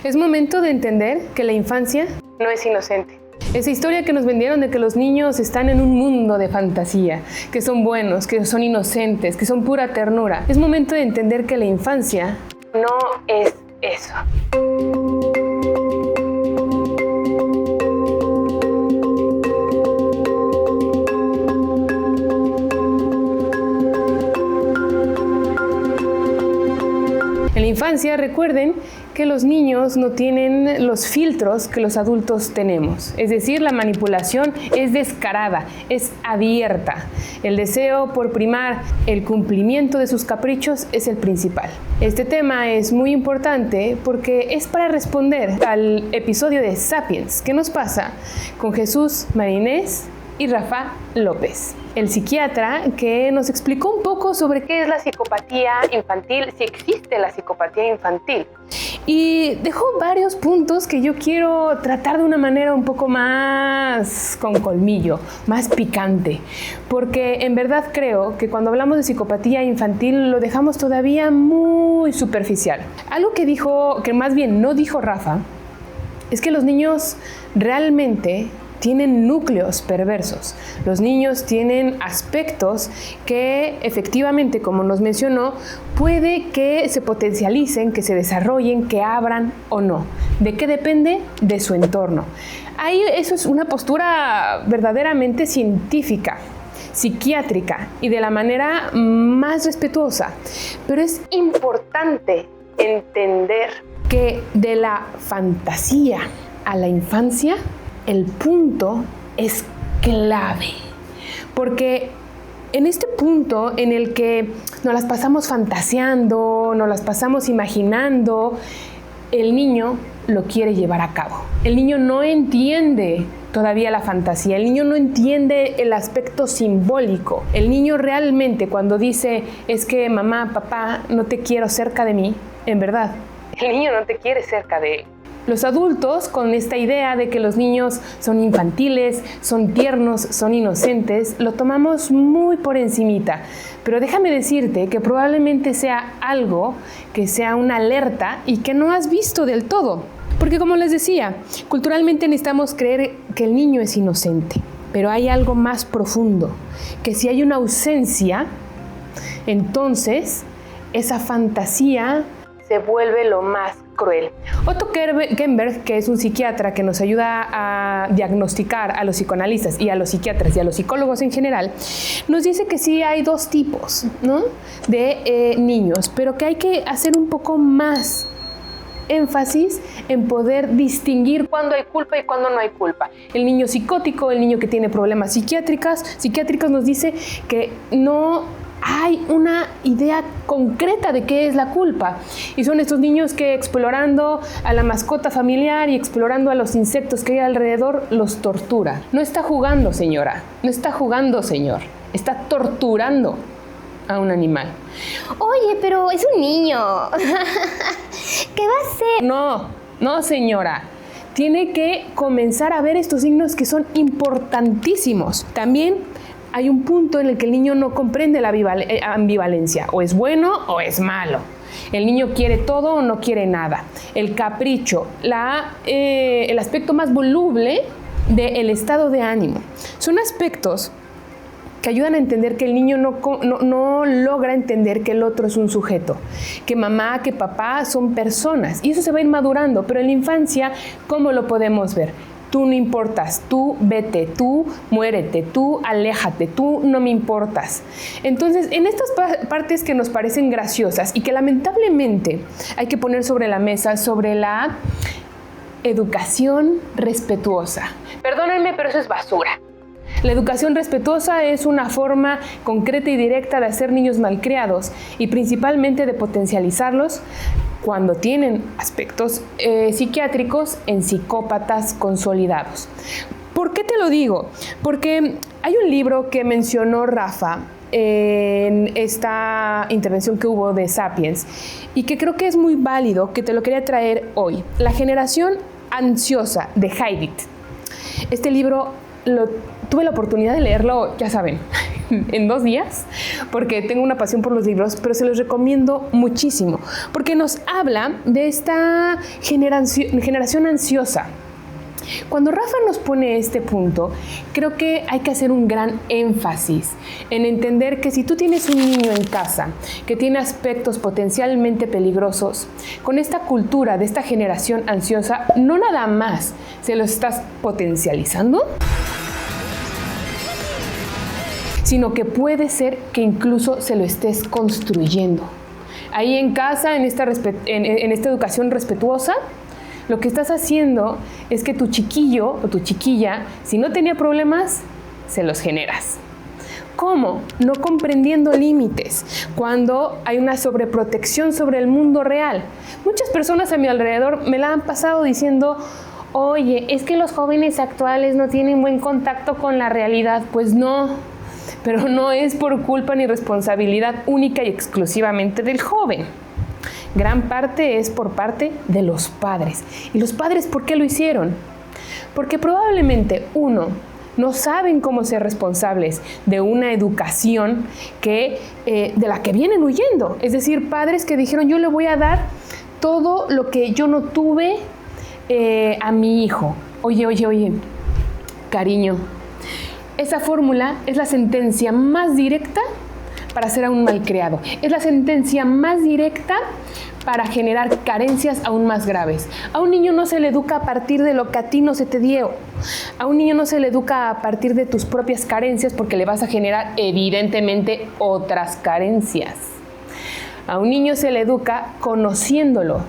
Es momento de entender que la infancia no es inocente. Esa historia que nos vendieron de que los niños están en un mundo de fantasía, que son buenos, que son inocentes, que son pura ternura. Es momento de entender que la infancia no es eso. En la infancia, recuerden que los niños no tienen los filtros que los adultos tenemos. Es decir, la manipulación es descarada, es abierta. El deseo por primar el cumplimiento de sus caprichos es el principal. Este tema es muy importante porque es para responder al episodio de Sapiens. ¿Qué nos pasa con Jesús, María Inés y Rafa López, el psiquiatra que nos explicó un poco sobre qué es la psicopatía infantil, si existe la psicopatía infantil. Y dejó varios puntos que yo quiero tratar de una manera un poco más con colmillo, más picante, porque en verdad creo que cuando hablamos de psicopatía infantil lo dejamos todavía muy superficial. Algo que dijo, que más bien no dijo Rafa, es que los niños realmente tienen núcleos perversos. Los niños tienen aspectos que efectivamente, como nos mencionó, puede que se potencialicen, que se desarrollen, que abran o no. ¿De qué depende? De su entorno. Ahí eso es una postura verdaderamente científica, psiquiátrica y de la manera más respetuosa. Pero es importante entender que de la fantasía a la infancia, el punto es clave, porque en este punto en el que nos las pasamos fantaseando, nos las pasamos imaginando, el niño lo quiere llevar a cabo. El niño no entiende todavía la fantasía, el niño no entiende el aspecto simbólico. El niño realmente cuando dice, es que mamá, papá, no te quiero cerca de mí, en verdad, el niño no te quiere cerca de él. Los adultos, con esta idea de que los niños son infantiles, son tiernos, son inocentes, lo tomamos muy por encimita. Pero déjame decirte que probablemente sea algo que sea una alerta y que no has visto del todo. Porque como les decía, culturalmente necesitamos creer que el niño es inocente. Pero hay algo más profundo, que si hay una ausencia, entonces esa fantasía se vuelve lo más cruel. Otto Kemberg, que es un psiquiatra que nos ayuda a diagnosticar a los psicoanalistas y a los psiquiatras y a los psicólogos en general, nos dice que sí hay dos tipos, ¿no?, de niños, pero que hay que hacer un poco más énfasis en poder distinguir cuándo hay culpa y cuándo no hay culpa. El niño psicótico, el niño que tiene problemas psiquiátricos nos dice que no hay una idea concreta de qué es la culpa. Y son estos niños que explorando a la mascota familiar y explorando a los insectos que hay alrededor, los tortura. No está jugando, señora. No está jugando, señor. Está torturando a un animal. Oye, pero es un niño. ¿Qué va a hacer? No, señora. Tiene que comenzar a ver estos signos que son importantísimos. También hay un punto en el que el niño no comprende la ambivalencia, o es bueno o es malo. El niño quiere todo o no quiere nada. El capricho, el aspecto más voluble del estado de ánimo. Son aspectos que ayudan a entender que el niño no logra entender que el otro es un sujeto, que mamá, que papá son personas, y eso se va a ir madurando, pero en la infancia, ¿cómo lo podemos ver? Tú no importas, tú vete, tú muérete, tú aléjate, tú no me importas. Entonces, en estas partes que nos parecen graciosas y que lamentablemente hay que poner sobre la mesa, sobre la educación respetuosa. Perdónenme, pero eso es basura. La educación respetuosa es una forma concreta y directa de hacer niños malcriados y principalmente de potencializarlos cuando tienen aspectos psiquiátricos en psicópatas consolidados. ¿Por qué te lo digo? Porque hay un libro que mencionó Rafa en esta intervención que hubo de Sapiens y que creo que es muy válido, que te lo quería traer hoy. La generación ansiosa de Heidegger. Este libro tuve la oportunidad de leerlo, ya saben, en 2 días, porque tengo una pasión por los libros, pero se los recomiendo muchísimo, porque nos habla de esta generación ansiosa. Cuando Rafa nos pone este punto, creo que hay que hacer un gran énfasis en entender que si tú tienes un niño en casa que tiene aspectos potencialmente peligrosos, con esta cultura de esta generación ansiosa, no nada más se lo estás potencializando, sino que puede ser que incluso se lo estés construyendo. Ahí en casa, en esta educación respetuosa, lo que estás haciendo es que tu chiquillo o tu chiquilla, si no tenía problemas, se los generas. ¿Cómo? No comprendiendo límites, cuando hay una sobreprotección sobre el mundo real. Muchas personas a mi alrededor me la han pasado diciendo, oye, es que los jóvenes actuales no tienen buen contacto con la realidad. Pues no, pero no es por culpa ni responsabilidad única y exclusivamente del joven. Gran parte es por parte de los padres. ¿Y los padres por qué lo hicieron? Porque probablemente, uno, no saben cómo ser responsables de una educación de la que vienen huyendo. Es decir, padres que dijeron, yo le voy a dar todo lo que yo no tuve a mi hijo. Oye, cariño, esa fórmula es la sentencia más directa para ser aún malcriado. Es la sentencia más directa para generar carencias aún más graves. A un niño no se le educa a partir de lo que a ti no se te dio. A un niño no se le educa a partir de tus propias carencias, porque le vas a generar evidentemente otras carencias. A un niño se le educa conociéndolo,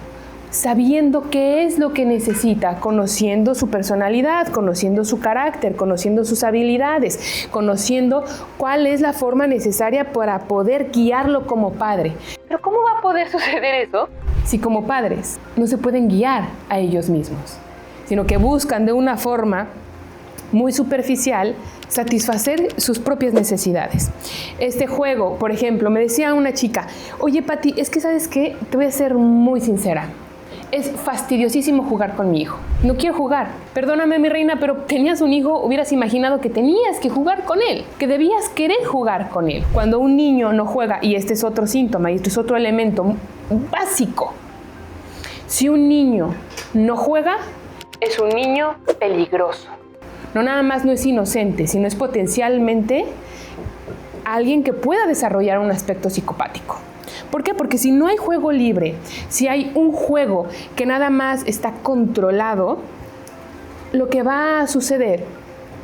sabiendo qué es lo que necesita, conociendo su personalidad, conociendo su carácter, conociendo sus habilidades, conociendo cuál es la forma necesaria para poder guiarlo como padre. Pero ¿cómo va a poder suceder eso si como padres no se pueden guiar a ellos mismos, sino que buscan de una forma muy superficial satisfacer sus propias necesidades? Este juego, por ejemplo, me decía una chica, oye Pati, es que ¿sabes qué? Te voy a ser muy sincera. Es fastidiosísimo jugar con mi hijo. No quiero jugar. Perdóname, mi reina, pero tenías un hijo, hubieras imaginado que tenías que jugar con él, que debías querer jugar con él. Cuando un niño no juega, y este es otro síntoma, y este es otro elemento básico. Si un niño no juega, es un niño peligroso. No nada más no es inocente, sino es potencialmente alguien que pueda desarrollar un aspecto psicopático. ¿Por qué? Porque si no hay juego libre, si hay un juego que nada más está controlado, lo que va a suceder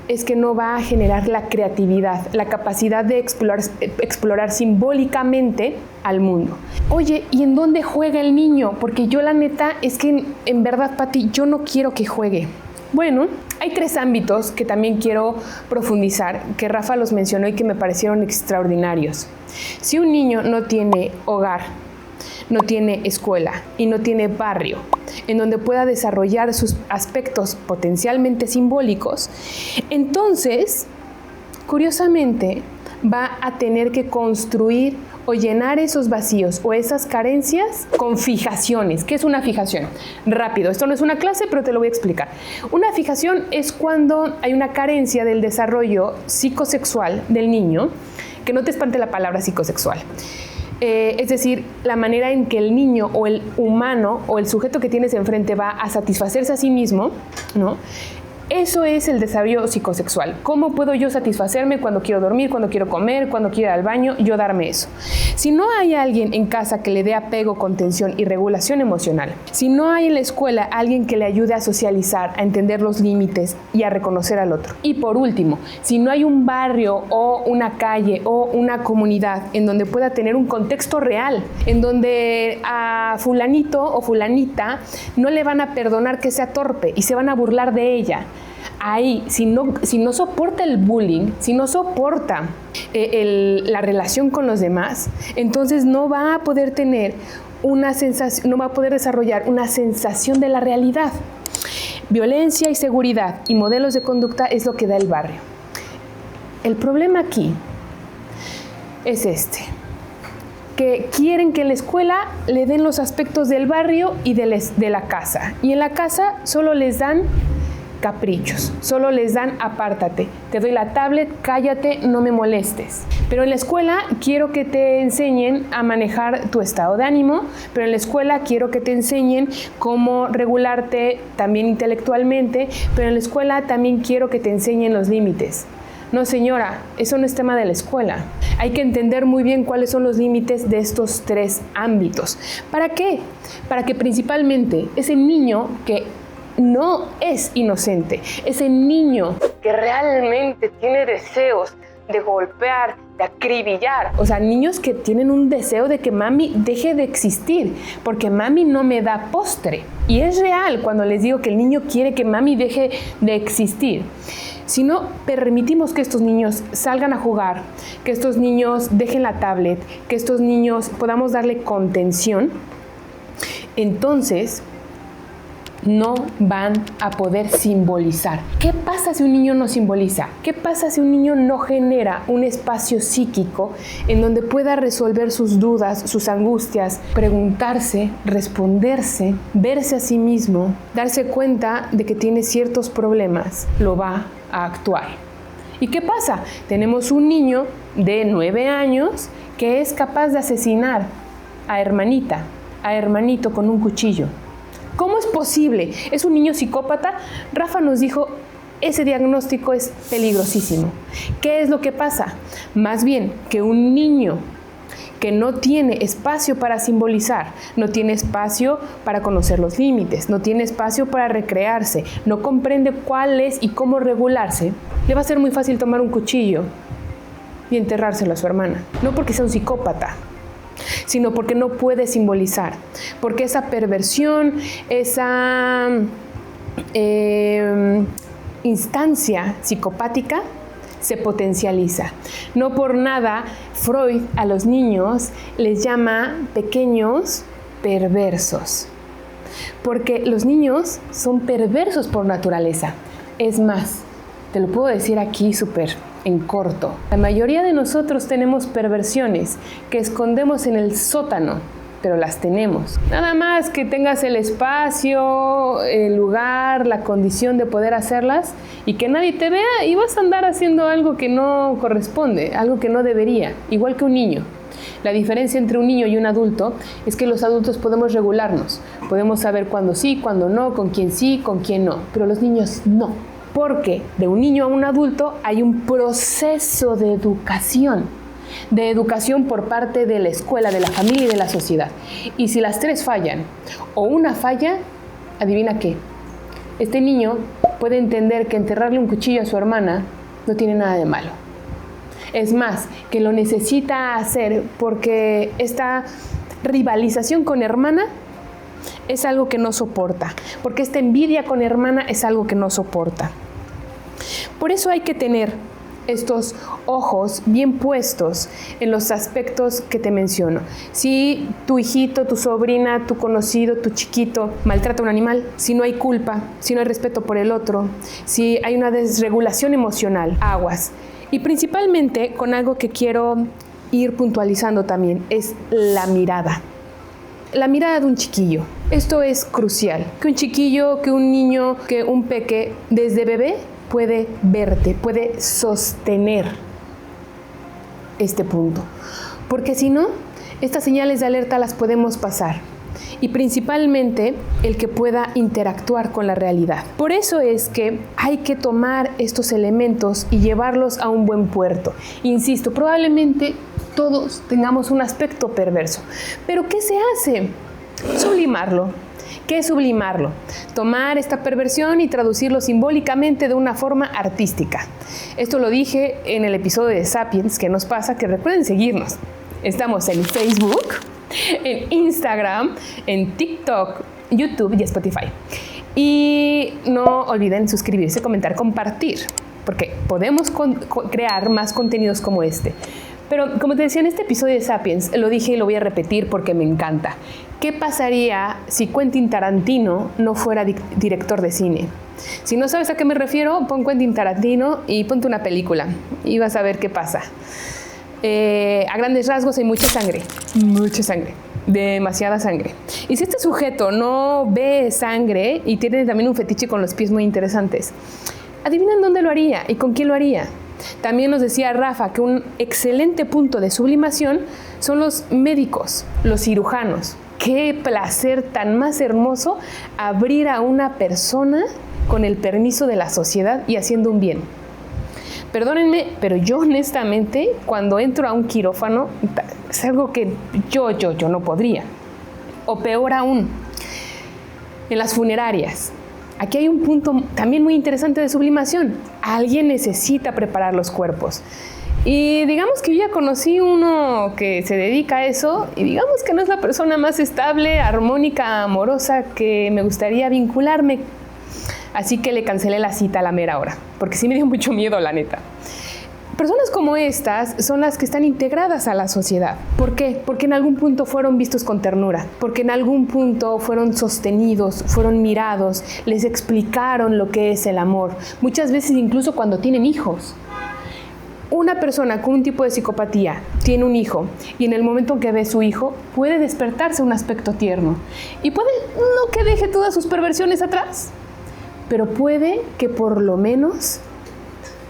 es que no va a generar la creatividad, la capacidad de explorar simbólicamente al mundo. Oye, ¿y en dónde juega el niño? Porque yo la neta es que en verdad, Pati, yo no quiero que juegue. Bueno, hay 3 ámbitos que también quiero profundizar, que Rafa los mencionó y que me parecieron extraordinarios. Si un niño no tiene hogar, no tiene escuela y no tiene barrio en donde pueda desarrollar sus aspectos potencialmente simbólicos, entonces, curiosamente, va a tener que construir o llenar esos vacíos o esas carencias con fijaciones. ¿Qué es una fijación? Rápido, esto no es una clase, pero te lo voy a explicar. Una fijación es cuando hay una carencia del desarrollo psicosexual del niño, que no te espante la palabra psicosexual. Es decir, la manera en que el niño o el humano o el sujeto que tienes enfrente va a satisfacerse a sí mismo, ¿no? Eso es el desarrollo psicosexual. ¿Cómo puedo yo satisfacerme cuando quiero dormir, cuando quiero comer, cuando quiero ir al baño? Yo darme eso. Si no hay alguien en casa que le dé apego, contención y regulación emocional, si no hay en la escuela alguien que le ayude a socializar, a entender los límites y a reconocer al otro. Y por último, si no hay un barrio o una calle o una comunidad en donde pueda tener un contexto real, en donde a fulanito o fulanita no le van a perdonar que sea torpe y se van a burlar de ella. Ahí, si no soporta el bullying, si no soporta la relación con los demás, entonces no va a poder tener una sensación, no va a poder desarrollar una sensación de la realidad. Violencia y seguridad y modelos de conducta es lo que da el barrio. El problema aquí es que quieren que en la escuela le den los aspectos del barrio y de la casa. Y en la casa solo les dan caprichos. Solo les dan apártate. Te doy la tablet, cállate, no me molestes. Pero en la escuela quiero que te enseñen a manejar tu estado de ánimo, pero en la escuela quiero que te enseñen cómo regularte también intelectualmente, pero en la escuela también quiero que te enseñen los límites. No, señora, eso no es tema de la escuela. Hay que entender muy bien cuáles son los límites de estos 3 ámbitos. ¿Para qué? Para que principalmente ese niño que no es inocente, ese niño que realmente tiene deseos de golpear, de acribillar, o sea, niños que tienen un deseo de que mami deje de existir, porque mami no me da postre. Y es real cuando les digo que el niño quiere que mami deje de existir. Si no permitimos que estos niños salgan a jugar, que estos niños dejen la tablet, que estos niños podamos darle contención, entonces no van a poder simbolizar. ¿Qué pasa si un niño no simboliza? ¿Qué pasa si un niño no genera un espacio psíquico en donde pueda resolver sus dudas, sus angustias, preguntarse, responderse, verse a sí mismo, darse cuenta de que tiene ciertos problemas? Lo va a actuar. ¿Y qué pasa? Tenemos un niño de 9 años que es capaz de asesinar a hermanito con un cuchillo. ¿Cómo es posible? ¿Es un niño psicópata? Rafa nos dijo, ese diagnóstico es peligrosísimo. ¿Qué es lo que pasa? Más bien que un niño que no tiene espacio para simbolizar, no tiene espacio para conocer los límites, no tiene espacio para recrearse, no comprende cuál es y cómo regularse, le va a ser muy fácil tomar un cuchillo y enterrárselo a su hermana. No porque sea un psicópata, sino porque no puede simbolizar, porque esa perversión, esa instancia psicopática se potencializa. No por nada Freud a los niños les llama pequeños perversos, porque los niños son perversos por naturaleza. Es más, te lo puedo decir aquí súper en corto. La mayoría de nosotros tenemos perversiones que escondemos en el sótano, pero las tenemos. Nada más que tengas el espacio, el lugar, la condición de poder hacerlas y que nadie te vea y vas a andar haciendo algo que no corresponde, algo que no debería, igual que un niño. La diferencia entre un niño y un adulto es que los adultos podemos regularnos, podemos saber cuándo sí, cuándo no, con quién sí, con quién no, pero los niños no. Porque de un niño a un adulto hay un proceso de educación por parte de la escuela, de la familia y de la sociedad. Y si las 3 fallan o una falla, adivina qué. Este niño puede entender que enterrarle un cuchillo a su hermana no tiene nada de malo. Es más, que lo necesita hacer porque esta rivalización con hermana es algo que no soporta, porque esta envidia con hermana es algo que no soporta. Por eso hay que tener estos ojos bien puestos en los aspectos que te menciono. Si tu hijito, tu sobrina, tu conocido, tu chiquito maltrata a un animal, si no hay culpa, si no hay respeto por el otro, si hay una desregulación emocional, aguas. Y principalmente con algo que quiero ir puntualizando también, es la mirada. La mirada de un chiquillo. Esto es crucial. Que un chiquillo, que un niño, que un peque, desde bebé, puede verte, puede sostener este punto. Porque si no, estas señales de alerta las podemos pasar. Y principalmente el que pueda interactuar con la realidad. Por eso es que hay que tomar estos elementos y llevarlos a un buen puerto. Insisto, probablemente todos tengamos un aspecto perverso. ¿Pero qué se hace? Sublimarlo. ¿Qué es sublimarlo? Tomar esta perversión y traducirlo simbólicamente de una forma artística. Esto lo dije en el episodio de Sapiens, que nos pasa, que recuerden seguirnos. Estamos en Facebook, en Instagram, en TikTok, YouTube y Spotify. Y no olviden suscribirse, comentar, compartir, porque podemos crear más contenidos como este. Pero como te decía en este episodio de Sapiens, lo dije y lo voy a repetir porque me encanta. ¿Qué pasaría si Quentin Tarantino no fuera director de cine? Si no sabes a qué me refiero, pon Quentin Tarantino y ponte una película y vas a ver qué pasa. A grandes rasgos hay mucha sangre, mucha sangre. demasiada sangre. Y si este sujeto no ve sangre y tiene también un fetiche con los pies muy interesantes, ¿adivinan dónde lo haría y con quién lo haría? También nos decía Rafa que un excelente punto de sublimación son los médicos, los cirujanos. Qué placer tan más hermoso abrir a una persona con el permiso de la sociedad y haciendo un bien. Perdónenme, pero yo honestamente, cuando entro a un quirófano, es algo que yo no podría. O peor aún, en las funerarias. Aquí hay un punto también muy interesante de sublimación. Alguien necesita preparar los cuerpos. Y digamos que yo ya conocí uno que se dedica a eso, y digamos que no es la persona más estable, armónica, amorosa que me gustaría vincularme. Así que le cancelé la cita a la mera hora, porque sí me dio mucho miedo, la neta. Personas como estas son las que están integradas a la sociedad. ¿Por qué? Porque en algún punto fueron vistos con ternura, porque en algún punto fueron sostenidos, fueron mirados, les explicaron lo que es el amor, muchas veces incluso cuando tienen hijos. Una persona con un tipo de psicopatía tiene un hijo y en el momento en que ve a su hijo puede despertarse un aspecto tierno y puede no que deje todas sus perversiones atrás, pero puede que por lo menos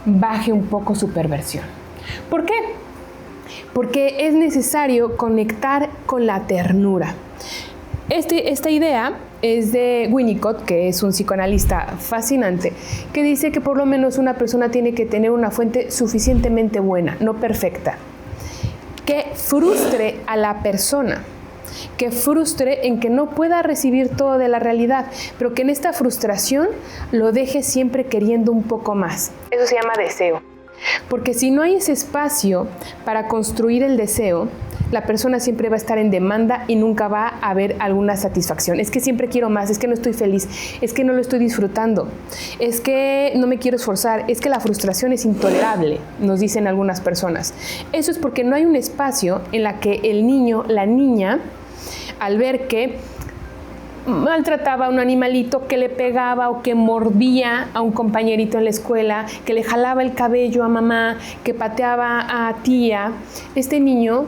baje un poco su perversión. ¿Por qué? Porque es necesario conectar con la ternura. Esta idea es de Winnicott, que es un psicoanalista fascinante, que dice que por lo menos una persona tiene que tener una fuente suficientemente buena, no perfecta, que frustre a la persona, que frustre en que no pueda recibir todo de la realidad, pero que en esta frustración lo deje siempre queriendo un poco más. Eso se llama deseo. Porque si no hay ese espacio para construir el deseo, la persona siempre va a estar en demanda y nunca va a haber alguna satisfacción. Es que siempre quiero más, es que no estoy feliz, es que no lo estoy disfrutando, es que no me quiero esforzar, es que la frustración es intolerable, nos dicen algunas personas. Eso es porque no hay un espacio en la que el niño, la niña, al ver que maltrataba a un animalito, que le pegaba o que mordía a un compañerito en la escuela, que le jalaba el cabello a mamá, que pateaba a tía, este niño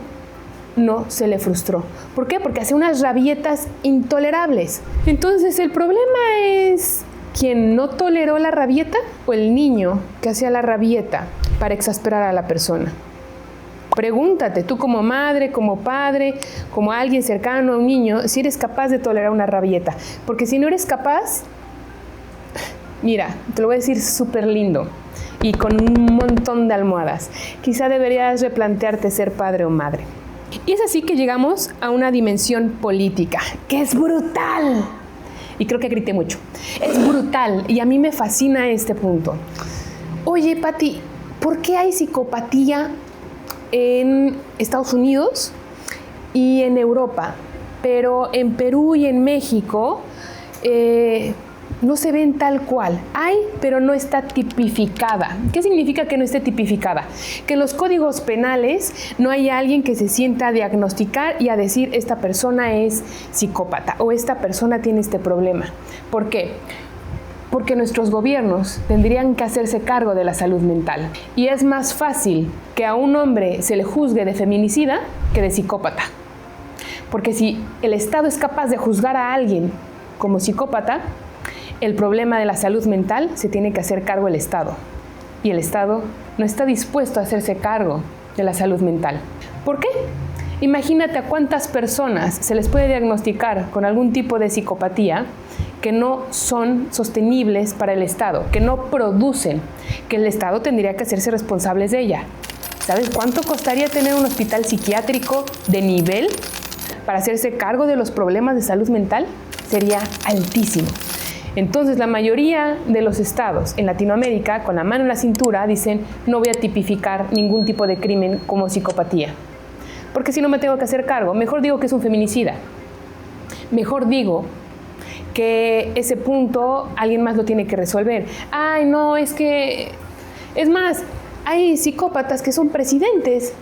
no se le frustró. ¿Por qué? Porque hace unas rabietas intolerables. Entonces, el problema es quien no toleró la rabieta o el niño que hacía la rabieta para exasperar a la persona. Pregúntate, tú como madre, como padre, como alguien cercano a un niño, si eres capaz de tolerar una rabieta. Porque si no eres capaz, mira, te lo voy a decir súper lindo y con un montón de almohadas. Quizá deberías replantearte ser padre o madre. Y es así que llegamos a una dimensión política, que es brutal. Y creo que grité mucho. Es brutal y a mí me fascina este punto. Oye, Pati, ¿por qué hay psicopatía en Estados Unidos y en Europa, pero en Perú y en México no se ven tal cual? Hay, pero no está tipificada. ¿Qué significa que no esté tipificada? Que en los códigos penales no hay alguien que se sienta a diagnosticar y a decir esta persona es psicópata o esta persona tiene este problema. ¿Por qué? Porque nuestros gobiernos tendrían que hacerse cargo de la salud mental. Y es más fácil que a un hombre se le juzgue de feminicida que de psicópata. Porque si el Estado es capaz de juzgar a alguien como psicópata, el problema de la salud mental se tiene que hacer cargo el Estado. Y el Estado no está dispuesto a hacerse cargo de la salud mental. ¿Por qué? Imagínate a cuántas personas se les puede diagnosticar con algún tipo de psicopatía que no son sostenibles para el Estado, que no producen, que el Estado tendría que hacerse responsables de ella. ¿Sabes cuánto costaría tener un hospital psiquiátrico de nivel para hacerse cargo de los problemas de salud mental? Sería altísimo. Entonces, la mayoría de los estados en Latinoamérica, con la mano en la cintura, dicen no voy a tipificar ningún tipo de crimen como psicopatía. Porque si no me tengo que hacer cargo, mejor digo que es un feminicida. Mejor digo que ese punto alguien más lo tiene que resolver. Ay, no, es que... Es más, hay psicópatas que son presidentes.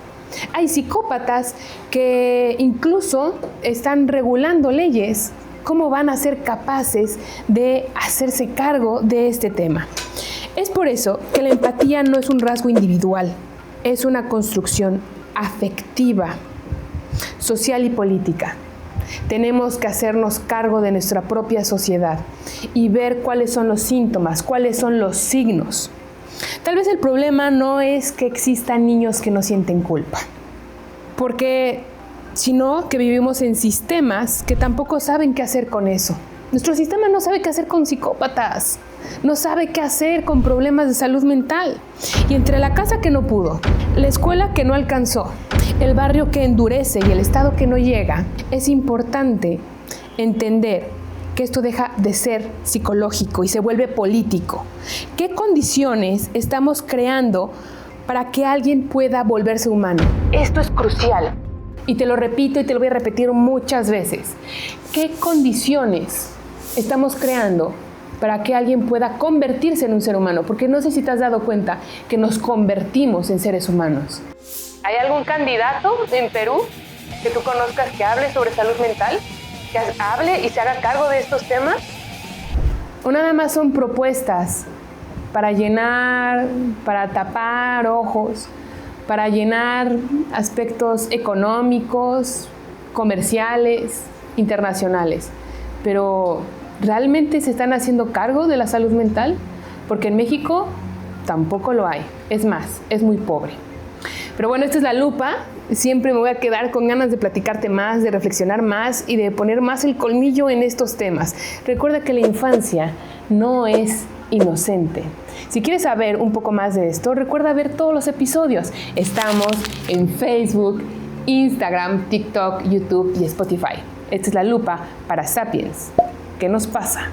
Hay psicópatas que incluso están regulando leyes. ¿Cómo van a ser capaces de hacerse cargo de este tema? Es por eso que la empatía no es un rasgo individual, es una construcción afectiva, social y política. Tenemos que hacernos cargo de nuestra propia sociedad y ver cuáles son los síntomas, cuáles son los signos. Tal vez el problema no es que existan niños que no sienten culpa, sino que vivimos en sistemas que tampoco saben qué hacer con eso. Nuestro sistema no sabe qué hacer con psicópatas, no sabe qué hacer con problemas de salud mental. Y entre la casa que no pudo, la escuela que no alcanzó, el barrio que endurece y el Estado que no llega, es importante entender que esto deja de ser psicológico y se vuelve político. ¿Qué condiciones estamos creando para que alguien pueda volverse humano? Esto es crucial. Y te lo repito y te lo voy a repetir muchas veces. ¿Qué condiciones estamos creando para que alguien pueda convertirse en un ser humano? Porque no sé si te has dado cuenta que nos convertimos en seres humanos. ¿Hay algún candidato en Perú que tú conozcas que hable sobre salud mental? ¿Que hable y se haga cargo de estos temas? ¿O nada más son propuestas para llenar, para tapar ojos, para llenar aspectos económicos, comerciales, internacionales? Pero ¿realmente se están haciendo cargo de la salud mental? Porque en México tampoco lo hay. Es más, es muy pobre. Pero bueno, esta es La Lupa. Siempre me voy a quedar con ganas de platicarte más, de reflexionar más y de poner más el colmillo en estos temas. Recuerda que la infancia no es inocente. Si quieres saber un poco más de esto, recuerda ver todos los episodios. Estamos en Facebook, Instagram, TikTok, YouTube y Spotify. Esta es La Lupa para Sapiens. ¿Qué nos pasa?